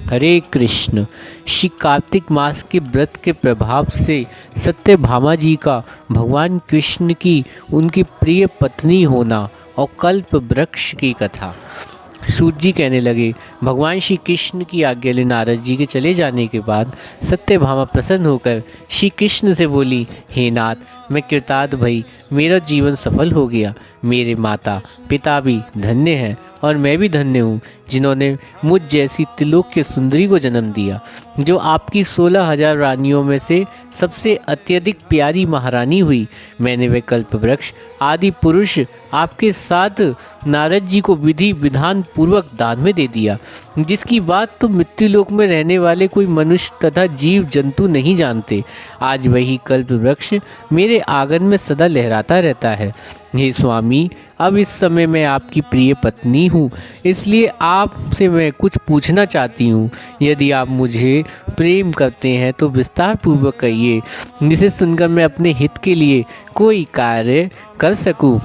हरे कृष्ण। श्री कार्तिक मास के व्रत के प्रभाव से सत्यभामा जी का भगवान कृष्ण की उनकी प्रिय पत्नी होना और कल्प वृक्ष की कथा। सूत जी कहने लगे, भगवान श्री कृष्ण की आज्ञा ले नारद जी के चले जाने के बाद सत्यभामा प्रसन्न होकर श्री कृष्ण से बोली, हे नाथ, मैं कृतार्थ भई, मेरा जीवन सफल हो गया। मेरे माता पिता भी धन्य हैं और मैं भी धन्य हूँ जिन्होंने मुझ जैसी त्रिलोक्य सुंदरी को जन्म दिया, जो आपकी 16,000 रानियों में से सबसे अत्यधिक प्यारी महारानी हुई। मैंने वह कल्प वृक्ष आदि पुरुष आपके साथ नारद जी को विधि विधान पूर्वक दान में दे दिया, जिसकी बात तो मृत्युलोक में रहने वाले कोई मनुष्य तथा जीव जंतु नहीं जानते। आज वही कल्प वृक्ष मेरे आंगन में सदा लहराता रहता है। हे स्वामी, अब इस समय मैं आपकी प्रिय पत्नी हूँ, इसलिए आपसे मैं कुछ पूछना चाहती हूँ। यदि आप मुझे प्रेम करते हैं तो विस्तार पूर्वक कहिए, जिसे सुनकर मैं अपने हित के लिए कोई कार्य कर सकूँ,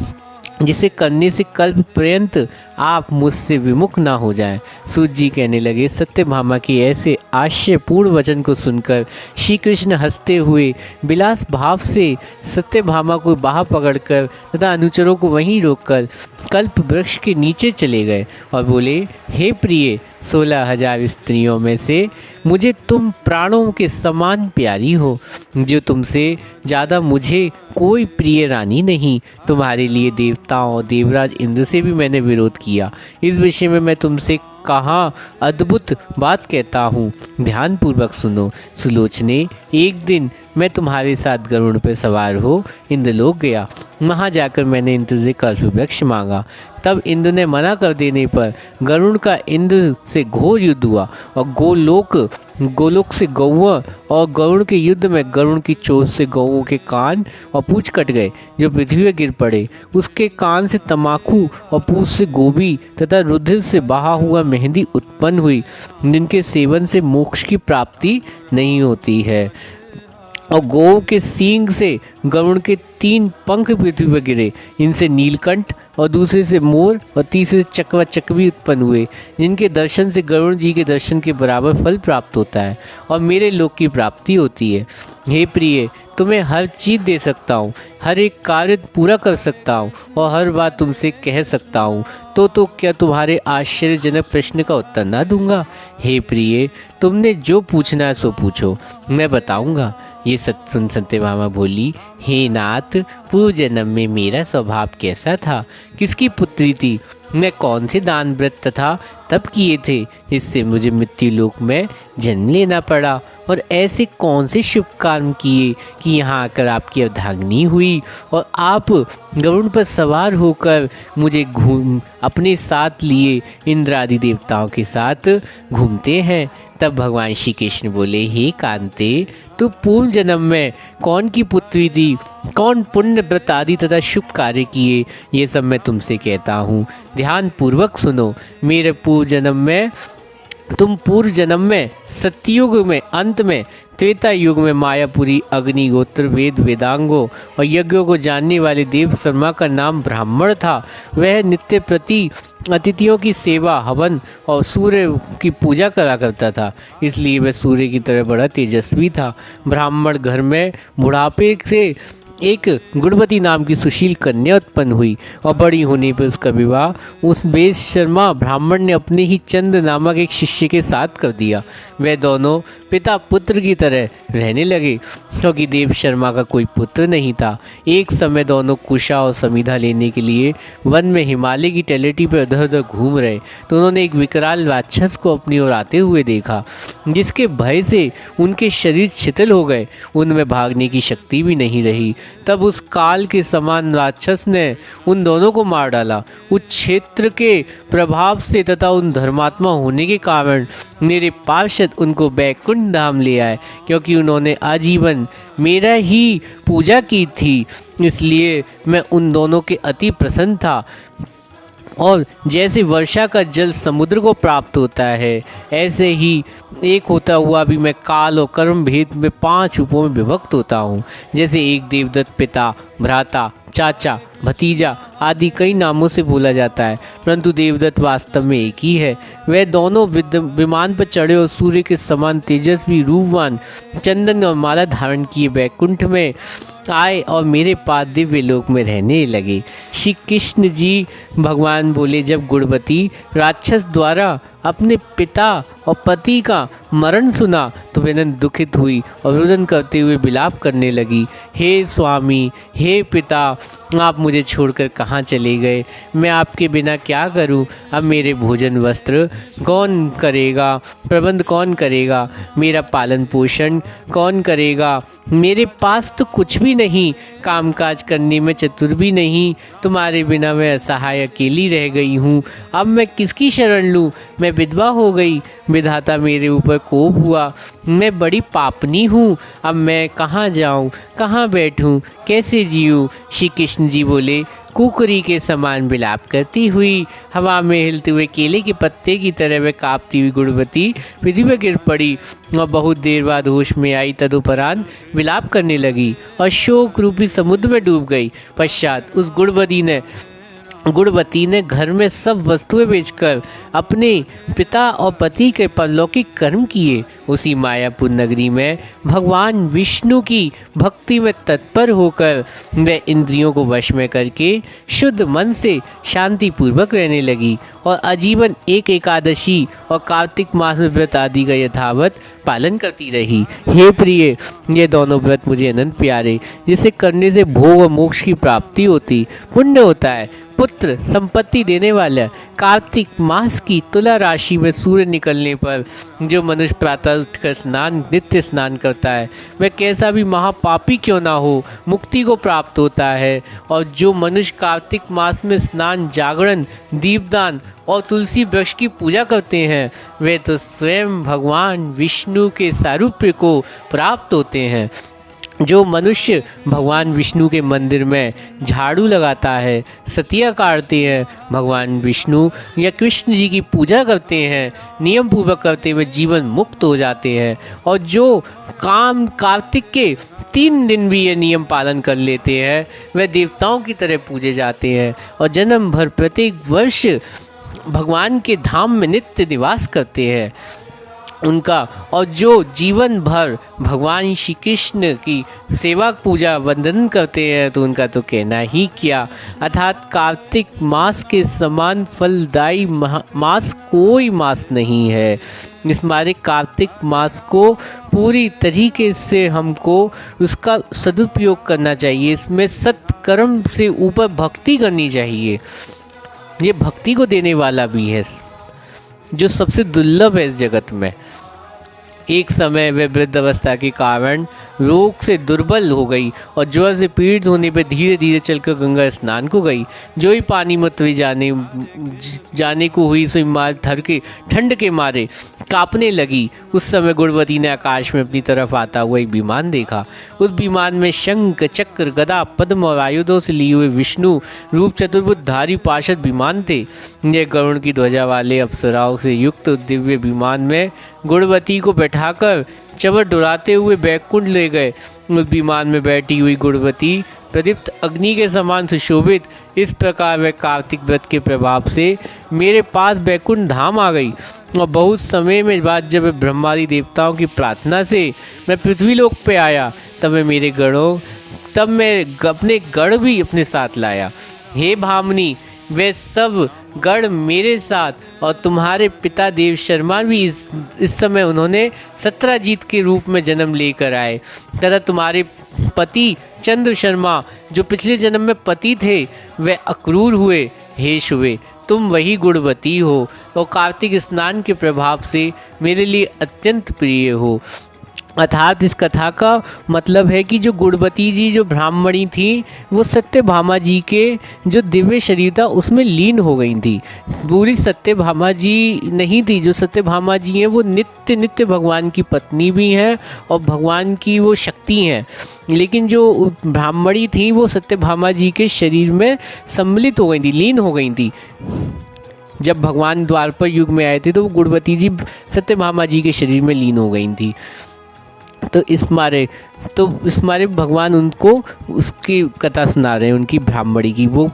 जिसे करने से कल्प पर्यंत आप मुझसे विमुख ना हो जाएं। सूत जी कहने लगे, सत्यभामा के ऐसे आश्चर्यपूर्ण वचन को सुनकर श्री कृष्ण हंसते हुए विलास भाव से सत्यभामा को बाह पकड़कर तथा अनुचरों को वहीं रोककर कल्प वृक्ष के नीचे चले गए और बोले, हे प्रिय, 16,000 स्त्रियों में से मुझे तुम प्राणों के समान प्यारी हो, जो तुमसे ज़्यादा मुझे कोई प्रिय रानी नहीं। तुम्हारे लिए देवताओं और देवराज इंद्र से भी मैंने विरोध किया। इस विषय में मैं तुमसे कहाँ अद्भुत बात कहता हूँ, ध्यानपूर्वक सुनो। सुलोचने, एक दिन मैं तुम्हारे साथ गरुड़ पर सवार हो इंद्रलोक गया। वहाँ जाकर मैंने इंद्र से कल्प वृक्ष मांगा। तब इंद्र ने मना कर देने पर गरुड़ का इंद्र से घोर युद्ध हुआ और गोलोक से गौओं और गरुड़ के युद्ध में गरुड़ की चोट से गौओं के कान और पूंछ कट गए, जो पृथ्वी में गिर पड़े। उसके कान से तमाकू और पूंछ से गोभी तथा रुधिर से बहा हुआ मेहंदी उत्पन्न हुई, जिनके सेवन से मोक्ष की प्राप्ति नहीं होती है। और गौ के सींग से गरुड़ के 3 पंख पृथ्वी पर गिरे, इनसे नीलकंठ और दूसरे से मोर और तीसरे से चकवा चकवी उत्पन्न हुए, जिनके दर्शन से गरुड़ जी के दर्शन के बराबर फल प्राप्त होता है और मेरे लोक की प्राप्ति होती है। हे प्रिय, तुम्हें हर चीज़ दे सकता हूँ, हर एक कार्य पूरा कर सकता हूँ और हर बात तुमसे कह सकता हूँ, तो क्या तुम्हारे आश्चर्यजनक प्रश्न का उत्तर ना दूंगा? हे प्रिय, तुमने जो पूछना है सो पूछो, मैं बताऊंगा। ये सुन सत्यभामा बोली, हे नाथ, पूर्व जन्म में मेरा स्वभाव कैसा था, किसकी पुत्री थी, मैं कौन से दान व्रत तथा तप किए थे जिससे मुझे मृत्यु लोक में जन्म लेना पड़ा, और ऐसे कौन से शुभ कर्म किए कि यहाँ आकर आपकी अर्धांगिनी हुई और आप गरुड़ पर सवार होकर मुझे अपने साथ लिए इंद्र आदि देवताओं के साथ घूमते हैं। तब भगवान श्री कृष्ण बोले, हे कांते, तू पूर्व जन्म में कौन की पुत्री थी, कौन पुण्य व्रत आदि तथा शुभ कार्य किए, ये सब मैं तुमसे कहता हूँ, ध्यान पूर्वक सुनो। मेरे पूर्व जन्म में सत्ययुग में अंत में त्रेता युग में मायापुरी अग्निहोत्र वेद वेदांगों और यज्ञों को जानने वाले देव शर्मा का नाम ब्राह्मण था। वह नित्य प्रति अतिथियों की सेवा, हवन और सूर्य की पूजा करा करता था, इसलिए वह सूर्य की तरह बड़ा तेजस्वी था। ब्राह्मण घर में बुढ़ापे से एक गुणवती नाम की सुशील कन्या उत्पन्न हुई और बड़ी होने पर उसका विवाह उस वेद शर्मा ब्राह्मण ने अपने ही चंद्र नामक एक शिष्य के साथ कर दिया। वे दोनों पिता पुत्र की तरह रहने लगे, क्योंकि देव शर्मा का कोई पुत्र नहीं था। एक समय दोनों कुशा और समीधा लेने के लिए वन में हिमालय की तलहटी पर इधर उधर घूम रहे, तो उन्होंने एक विकराल राक्षस को अपनी ओर आते हुए देखा, जिसके भय से उनके शरीर शिथिल हो गए, उनमें भागने की शक्ति भी नहीं रही। तब उस काल के समान राक्षस ने उन दोनों को मार डाला। उस क्षेत्र के प्रभाव से तथा उन धर्मात्मा होने के कारण मेरे पार्षद उनको बैकुंठ धाम ले आए, क्योंकि उन्होंने आजीवन मेरा ही पूजा की थी, इसलिए मैं उन दोनों के अति प्रसन्न था। और जैसे वर्षा का जल समुद्र को प्राप्त होता है, ऐसे ही एक होता हुआ भी मैं काल और कर्म भेद में 5 रूपों में विभक्त होता हूँ। जैसे एक देवदत्त पिता, भ्राता, चाचा, भतीजा आदि कई नामों से बोला जाता है, परंतु देवदत्त वास्तव में एक ही है। वह दोनों विमान पर चढ़े और सूर्य के समान तेजस्वी रूपवान चंदन और माला धारण किए बैकुंठ में आए और मेरे पास दिव्य लोक में रहने लगे। श्री कृष्ण जी भगवान बोले, जब गुणवती राक्षस द्वारा अपने पिता और पति का मरण सुना तो बेनन दुखित हुई और रुदन करते हुए विलाप करने लगी। हे स्वामी, हे पिता, आप मुझे छोड़कर कहाँ चले गए? मैं आपके बिना क्या करूं? अब मेरे भोजन वस्त्र कौन करेगा? प्रबंध कौन करेगा? मेरा पालन पोषण कौन करेगा? मेरे पास तो कुछ भी नहीं, कामकाज करने में चतुर भी नहीं। तुम्हारे बिना मैं असहाय अकेली रह गई हूँ। अब मैं किसकी शरण लूँ? मैं विधवा हो गई, विधाता मेरे ऊपर कोप हुआ। मैं बड़ी पापनी हूँ। अब मैं कहाँ जाऊँ, कहाँ बैठूँ, कैसे जीऊँ? श्री कृष्ण जी बोले, कुकरी के समान विलाप करती हुई हवा में हिलते हुए केले के पत्ते की तरह वह कांपती हुई गुणवती पृथ्वी पर गिर पड़ी और बहुत देर बाद होश में आई। तदुपरांत विलाप करने लगी और शोक रूपी समुद्र में डूब गई। पश्चात उस गुणवती ने घर में सब वस्तुएं बेचकर अपने पिता और पति के परलौकिक कर्म किए। उसी मायापुर नगरी में भगवान विष्णु की भक्ति में तत्पर होकर वह इंद्रियों को वश में करके शुद्ध मन से शांति पूर्वक रहने लगी और आजीवन एक एकादशी और कार्तिक मास में व्रत आदि का यथावत पालन करती रही। हे प्रिय, ये दोनों व्रत मुझे अनंत प्यारे, जिसे करने से भोग और मोक्ष की प्राप्ति होती, पुण्य होता है, पुत्र संपत्ति देने वाला। कार्तिक मास की तुला राशि में सूर्य निकलने पर जो मनुष्य प्रातः उठकर नित्य स्नान करता है, वह कैसा भी महापापी क्यों ना हो, मुक्ति को प्राप्त होता है। और जो मनुष्य कार्तिक मास में स्नान, जागरण, दीपदान और तुलसी वृक्ष की पूजा करते हैं, वे तो स्वयं भगवान विष्णु के सारूप्य को प्राप्त होते हैं। जो मनुष्य भगवान विष्णु के मंदिर में झाड़ू लगाता है, सतिया काटते हैं, भगवान विष्णु या कृष्ण जी की पूजा करते हैं, नियम पूर्वक करते हुए जीवन मुक्त हो जाते हैं। और जो कार्तिक के 3 दिन भी ये नियम पालन कर लेते हैं, वह देवताओं की तरह पूजे जाते हैं और जन्म भर प्रत्येक वर्ष भगवान के धाम में नित्य निवास करते हैं उनका। और जो जीवन भर भगवान श्री कृष्ण की सेवा, पूजा, वंदन करते हैं, तो उनका तो कहना ही क्या। अर्थात कार्तिक मास के समान फलदायी मास कोई मास नहीं है। इस मारे कार्तिक मास को पूरी तरीके से हमको उसका सदुपयोग करना चाहिए। इसमें सत्कर्म से ऊपर भक्ति करनी चाहिए। ये भक्ति को देने वाला भी है, जो सबसे दुर्लभ है इस जगत में। एक समय वह वृद्ध अवस्था के कारण रोग से दुर्बल हो गई और ज्वर से पीड़ित होने पर धीरे धीरे चलकर गंगा स्नान को गई। जो ही पानी में उतरी जाने को हुई, सो मार थर के ठंड के मारे कांपने लगी। उस समय गुणवती ने आकाश में अपनी तरफ आता हुआ एक विमान देखा। उस विमान में शंख, चक्र, गदा, पद्म और आयुधों से लिए हुए विष्णु रूप चतुर्भुजधारी पार्षद विमान थे। यह गरुड़ की ध्वजा वाले अप्सराओं से युक्त दिव्य विमान में गुणवती को बैठाकर चवर डुराते हुए बैकुंठ ले गए। उस विमान में बैठी हुई गुणवती प्रदीप्त अग्नि के समान सुशोभित, इस प्रकार वह कार्तिक व्रत के प्रभाव से मेरे पास बैकुंठ धाम आ गई। और बहुत समय में बाद जब ब्रह्मादि देवताओं की प्रार्थना से मैं पृथ्वी लोक पे आया, तब मैं अपने गढ़ भी अपने साथ लाया। हे भामनी, वे सब गढ़ मेरे साथ और तुम्हारे पिता देव शर्मा भी इस समय उन्होंने सत्राजीत के रूप में जन्म लेकर आए तथा तुम्हारे पति चंद्र शर्मा जो पिछले जन्म में पति थे, वे अक्रूर हुए। हे शुभे, तुम वही गुणवती हो और कार्तिक स्नान के प्रभाव से मेरे लिए अत्यंत प्रिय हो। अर्थात इस कथा का मतलब है कि जो गुणवती जी जो ब्राह्मणी थी, वो सत्यभामा जी के जो दिव्य शरीर था उसमें लीन हो गई थी। पूरी सत्यभामा जी नहीं थी। जो सत्यभामा जी हैं वो नित्य नित्य भगवान की पत्नी भी हैं और भगवान की वो शक्ति हैं। लेकिन जो ब्राह्मणी थी वो सत्यभामा जी के शरीर में सम्मिलित हो गई थी, लीन हो गई थी। जब भगवान द्वापर युग में आए थे तो वो गुणवती जी सत्यभामा जी के शरीर में लीन हो गई थी। तो इस मारे भगवान उनको उसकी कथा सुना रहे हैं, उनकी ब्राह्मणी की। वो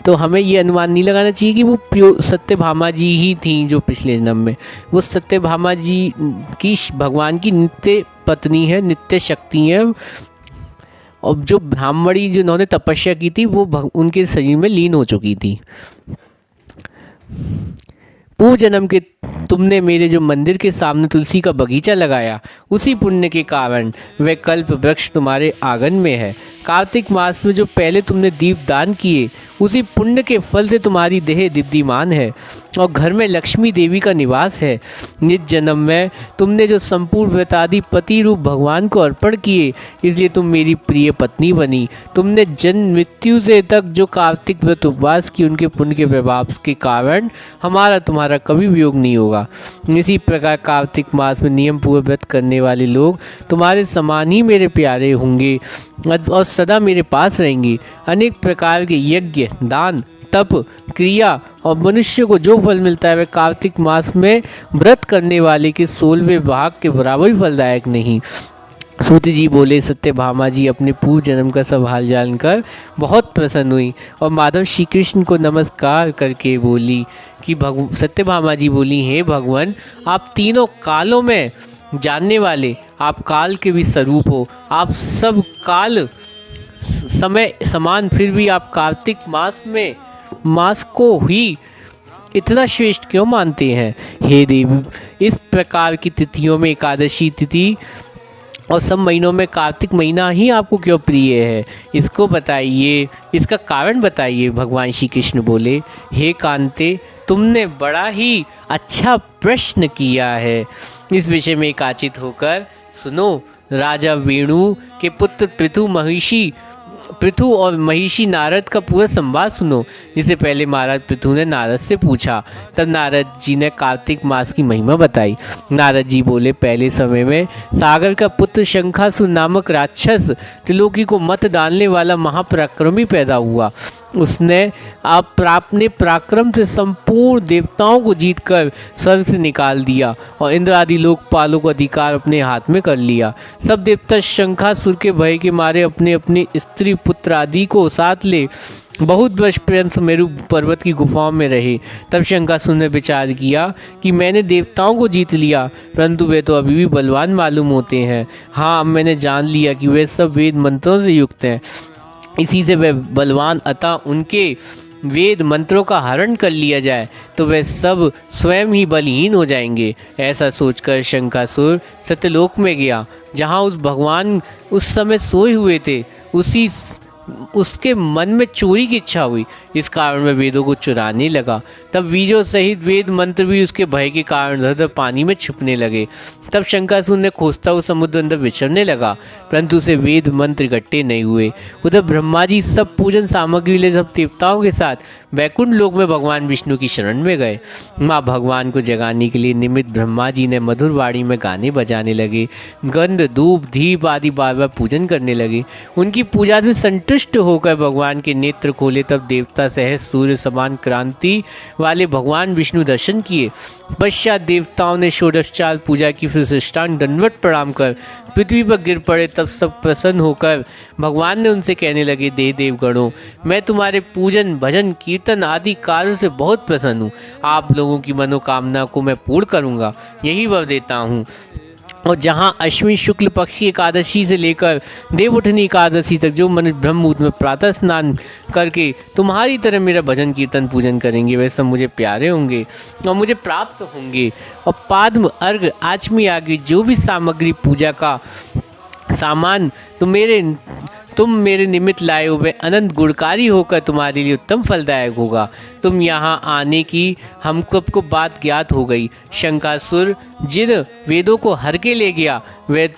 तो हमें ये अनुमान नहीं लगाना चाहिए कि वो सत्यभामा जी ही थी जो पिछले जन्म में। वो सत्यभामा जी की भगवान की नित्य पत्नी है, नित्य शक्ति है। और जो ब्राह्मणी जिन्होंने तपस्या की थी वो उनके शरीर में लीन हो चुकी थी। पूर्व जन्म के तुमने मेरे जो मंदिर के सामने तुलसी का बगीचा लगाया, उसी पुण्य के कारण वह कल्प वृक्ष तुम्हारे आंगन में है। कार्तिक मास में जो पहले तुमने दीप दान किए, उसी पुण्य के फल से तुम्हारी देह दीप्तिमान है और घर में लक्ष्मी देवी का निवास है। निज जन्म में तुमने जो संपूर्ण व्रतादि पति रूप भगवान को अर्पण किए, इसलिए तुम मेरी प्रिय पत्नी बनी। तुमने जन्म मृत्यु से तक जो कार्तिक व्रत उपवास की, उनके पुण्य के प्रभाव के कारण हमारा तुम्हारा कभी वियोग नहीं होगा। इसी प्रकार कार्तिक मास में नियम पूर्वक व्रत करने वाले लोग तुम्हारे समान ही मेरे प्यारे होंगे और सदा मेरे पास रहेंगे। अनेक प्रकार के यज्ञ, दान, तप, क्रिया और मनुष्य को जो फल मिलता है वह कार्तिक मास में व्रत करने वाले के 16वें भाग के बराबर ही फलदायक नहीं। सूत जी बोले, सत्यभामा जी अपने पूर्व जन्म का सब हाल जानकर बहुत प्रसन्न हुई और माधव श्री कृष्ण को नमस्कार करके बोली कि सत्यभामा जी बोली, हे भगवान, आप तीनों कालों में जानने वाले, आप काल के भी स्वरूप हो। आप सब काल समय समान, फिर भी आप कार्तिक मास को ही इतना श्रेष्ठ क्यों मानते हैं? हे देवी, इस प्रकार की तिथियों में एकादशी तिथि और सब महीनों में कार्तिक महीना ही आपको क्यों प्रिय है? इसको बताइए, इसका कारण बताइए। भगवान श्री कृष्ण बोले, हे कांते, तुमने बड़ा ही अच्छा प्रश्न किया है। इस विषय में एकाचित होकर सुनो। राजा वेणु के पुत्र पृथु और महिषी नारद का पूरा संवाद सुनो, जिसे पहले महाराज पृथु ने नारद से पूछा। तब नारद जी ने कार्तिक मास की महिमा बताई। नारद जी बोले, पहले समय में सागर का पुत्र शंखासुर नामक राक्षस त्रिलोकी को मत डालने वाला महापराक्रमी पैदा हुआ। उसने अपने पराक्रम से संपूर्ण देवताओं को जीतकर स्वर्ग से निकाल दिया और इंद्र आदि लोकपालों का अधिकार अपने हाथ में कर लिया। सब देवता शंखासुर के भय के मारे अपने अपने स्त्री पुत्र आदि को साथ ले बहुत वर्ष पर्यंत मेरु पर्वत की गुफाओं में रहे। तब शंखासुर ने विचार किया कि मैंने देवताओं को जीत लिया, परंतु वे तो अभी भी बलवान मालूम होते हैं। हाँ, अब मैंने जान लिया कि वे सब वेद मंत्रों से युक्त हैं, इसी से वे बलवान, अतः उनके वेद मंत्रों का हरण कर लिया जाए तो वे सब स्वयं ही बलहीन हो जाएंगे। ऐसा सोचकर शंखासुर सत्यलोक में गया, जहाँ उस भगवान उस समय सोए हुए थे। उसके मन में चोरी की इच्छा हुई, इस कारण वह वेदों को चुराने लगा। तब बीजों सहित वेद मंत्र भी उसके भय के कारण धर पानी में छिपने लगे। तब शंखासुर ने खोजता हुआ समुद्र अंदर विचरने लगा, परंतु उसे वेद मंत्र इकट्ठे नहीं हुए। उधर ब्रह्मा जी सब पूजन सामग्री ले सब देवताओं के साथ वैकुंठ लोक में भगवान विष्णु की शरण में गए। माँ भगवान को जगाने के लिए निमित्त ब्रह्मा जी ने मधुर वाणी में गाने बजाने लगे, गंध, धूप, दीप आदि बार बार पूजन करने लगे। उनकी पूजा से संतुष्ट होकर भगवान के नेत्र खोले, तब देवता सह सूर्य समान क्रांति वाले भगवान विष्णु दर्शन किए। पश्चात देवताओं ने षोडशचाल पूजा की, फिर साष्टांग दंडवत प्रणाम कर पृथ्वी पर गिर पड़े। तब सब प्रसन्न होकर भगवान ने उनसे कहने लगे, देवगणों, मैं तुम्हारे पूजन, भजन, कीर्तन आदि कार्यों से बहुत प्रसन्न हूँ। आप लोगों की मनोकामना को मैं पूर्ण करूँगा, यही वर देता हूँ। और जहाँ अश्विन शुक्ल पक्ष की एकादशी से लेकर देवउठनी एकादशी तक जो मनुष्य ब्रह्ममुहूर्त में प्रातः स्नान करके तुम्हारी तरह मेरा भजन कीर्तन पूजन करेंगे, वे सब मुझे प्यारे होंगे और मुझे प्राप्त होंगे। और पाद्म, अर्घ, आचमी आदि जो भी सामग्री पूजा का सामान तुम मेरे निमित्त लाए हुए अनंत गुणकारी होकर तुम्हारे लिए उत्तम फलदायक होगा। तुम यहाँ आने की हमको बात ज्ञात हो गई। शंखासुर जिन वेदों को हर के ले गया, वे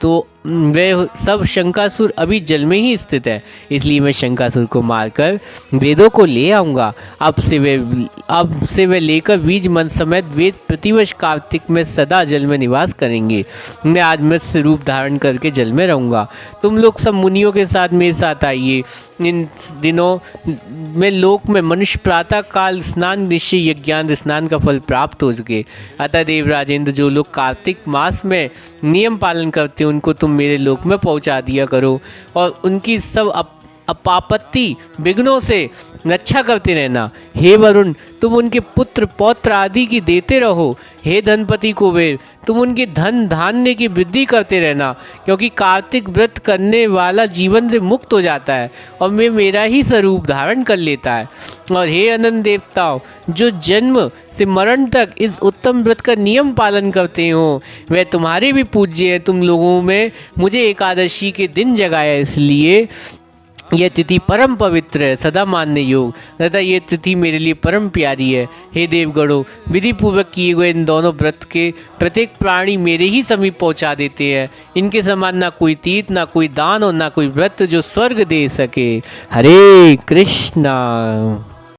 सब शंखासुर अभी जल में ही स्थित है, इसलिए मैं शंखासुर को मारकर वेदों को ले आऊँगा। अब से वे लेकर बीज मन समेत वेद प्रतिवर्ष कार्तिक में सदा जल में निवास करेंगे। मैं आज मत्स्य रूप धारण करके जल में रहूँगा। तुम लोग सब मुनियों के साथ मेरे साथ आइए। इन दिनों में लोक में मनुष्य प्रातः काल स्नान निश्चय यज्ञान स्नान का फल प्राप्त हो सके। अतः देव राजेंद्र, जो लोग कार्तिक मास में नियम पालन करते हैं उनको तुम मेरे लोक में पहुंचा दिया करो और उनकी सब अपापत्ति विघ्नों से रक्षा करते रहना। हे वरुण, तुम उनके पुत्र पौत्र आदि की देते रहो। हे धनपति कुबेर, तुम उनके धन धान्य की वृद्धि करते रहना, क्योंकि कार्तिक व्रत करने वाला जीवन से मुक्त हो जाता है और वे मेरा ही स्वरूप धारण कर लेता है। और हे अनंत देवताओं, जो जन्म से मरण तक इस उत्तम व्रत का नियम पालन करते हो, वह तुम्हारे भी पूज्य है। तुम लोगों में मुझे एकादशी के दिन जगाया, इसलिए यह तिथि परम पवित्र है, सदा मानने योग तथा ये तिथि मेरे लिए परम प्यारी है। हे देवगणों, विधि पूर्वक किए हुए इन दोनों व्रत के प्रत्येक प्राणी मेरे ही समीप पहुंचा देते हैं। इनके समान ना कोई तीर्थ, ना कोई दान और ना कोई व्रत जो स्वर्ग दे सके। हरे कृष्णा।